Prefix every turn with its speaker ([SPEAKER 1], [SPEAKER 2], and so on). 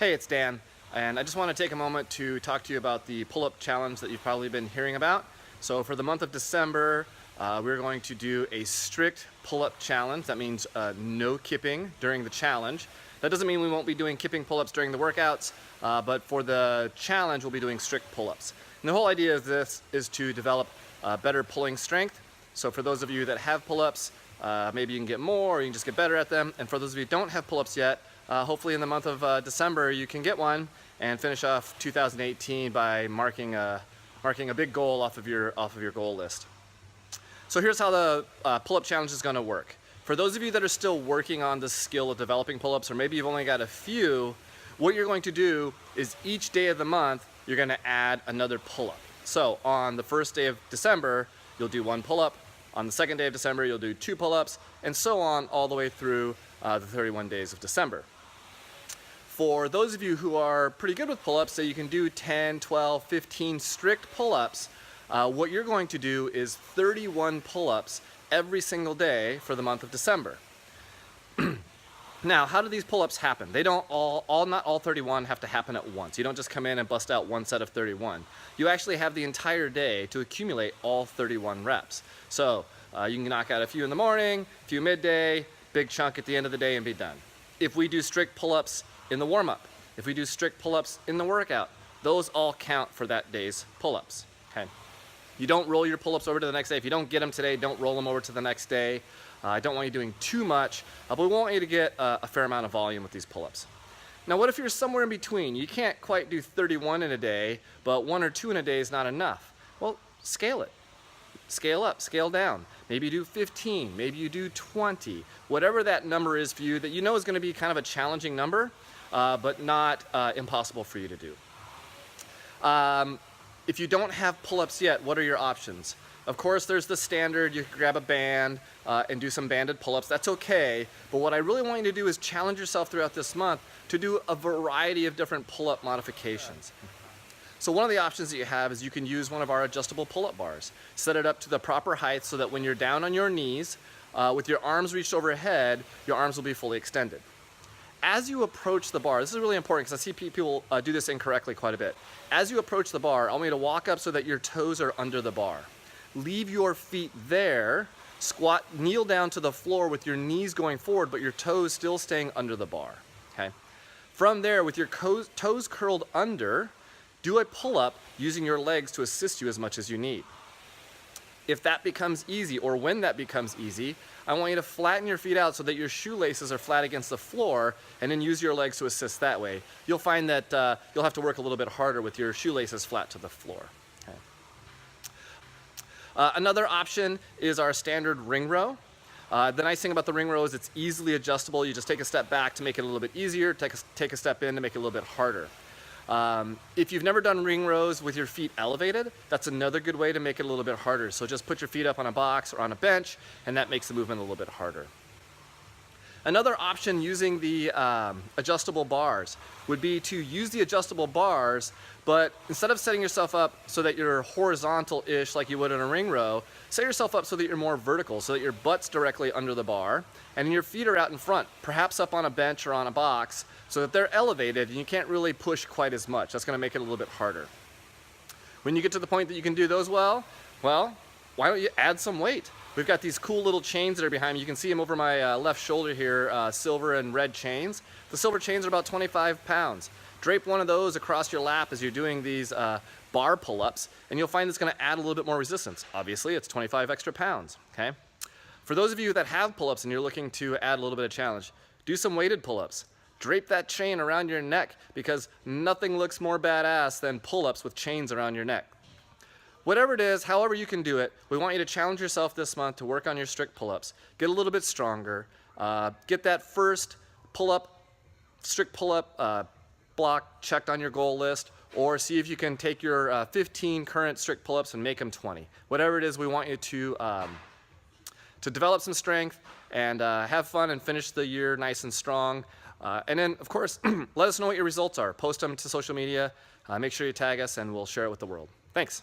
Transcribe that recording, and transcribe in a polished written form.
[SPEAKER 1] Hey, it's Dan, and I just want to take a moment to talk to you about the pull-up challenge that you've probably been hearing about. So for the month of December, we're going to do a strict pull-up challenge. That means no kipping during the challenge. That doesn't mean we won't be doing kipping pull-ups during the workouts, but for the challenge, we'll be doing strict pull-ups. And the whole idea of this is to develop better pulling strength. So for those of you that have pull-ups, maybe you can get more, or you can just get better at them. And for those of you who don't have pull-ups yet, hopefully in the month of December you can get one and finish off 2018 by marking a big goal off of your goal list. So here's how the pull-up challenge is going to work. For those of you that are still working on the skill of developing pull-ups, or maybe you've only got a few, what you're going to do is each day of the month you're going to add another pull-up. So on the first day of December you'll do one pull-up. On the second day of December you'll do 2 pull-ups, and so on all the way through the 31 days of December. For those of you who are pretty good with pull-ups, so you can do 10, 12, 15 strict pull-ups, what you're going to do is 31 pull-ups every single day for the month of December. Now, how do these pull-ups happen? They don't not all 31 have to happen at once. You don't just come in and bust out one set of 31. You actually have the entire day to accumulate all 31 reps. So you can knock out a few in the morning, a few midday, big chunk at the end of the day, and be done. If we do strict pull-ups in the warm-up, if we do strict pull-ups in the workout, those all count for that day's pull-ups. Okay? You don't roll your pull-ups over to the next day. If you don't get them today, don't roll them over to the next day. I don't want you doing too much, but we want you to get a fair amount of volume with these pull-ups. Now, what if you're somewhere in between? You can't quite do 31 in a day, but 1 or 2 in a day is not enough. Well, scale it. Scale up, scale down. Maybe you do 15, maybe you do 20. Whatever that number is for you that you know is going to be kind of a challenging number, but not impossible for you to do. If you don't have pull-ups yet, what are your options? Of course, there's the standard, you can grab a band and do some banded pull-ups. That's okay, but what I really want you to do is challenge yourself throughout this month to do a variety of different pull-up modifications. So one of the options that you have is you can use one of our adjustable pull-up bars. Set it up to the proper height so that when you're down on your knees, with your arms reached overhead, your arms will be fully extended. As you approach the bar, this is really important because I see people do this incorrectly quite a bit. As you approach the bar, I want you to walk up so that your toes are under the bar. Leave your feet there, squat, kneel down to the floor with your knees going forward, but your toes still staying under the bar. Okay? From there, with your toes curled under, do a pull-up using your legs to assist you as much as you need. If that becomes easy, or when that becomes easy, I want you to flatten your feet out so that your shoelaces are flat against the floor, and then use your legs to assist that way. You'll find that you'll have to work a little bit harder with your shoelaces flat to the floor. Okay. Another option is our standard ring row. The nice thing about the ring row is it's easily adjustable. You just take a step back to make it a little bit easier, take a step in to make it a little bit harder. If you've never done ring rows with your feet elevated, that's another good way to make it a little bit harder. So just put your feet up on a box or on a bench, and that makes the movement a little bit harder. Another option using the adjustable bars would be to use the adjustable bars, but instead of setting yourself up so that you're horizontal-ish like you would in a ring row, set yourself up so that you're more vertical, so that your butt's directly under the bar, and your feet are out in front, perhaps up on a bench or on a box, so that they're elevated and you can't really push quite as much. That's going to make it a little bit harder. When you get to the point that you can do those well, why don't you add some weight? We've got these cool little chains that are behind me. You can see them over my left shoulder here, silver and red chains. The silver chains are about 25 pounds. Drape one of those across your lap as you're doing these bar pull-ups, and you'll find it's going to add a little bit more resistance. Obviously, it's 25 extra pounds. Okay? For those of you that have pull-ups and you're looking to add a little bit of challenge, do some weighted pull-ups. Drape that chain around your neck, because nothing looks more badass than pull-ups with chains around your neck. Whatever it is, however you can do it, we want you to challenge yourself this month to work on your strict pull-ups. Get a little bit stronger. Get that first pull-up, strict pull-up block checked on your goal list, or see if you can take your 15 current strict pull-ups and make them 20. Whatever it is, we want you to develop some strength and have fun and finish the year nice and strong. And then, of course, let us know what your results are. Post them to social media. Make sure you tag us, and we'll share it with the world. Thanks.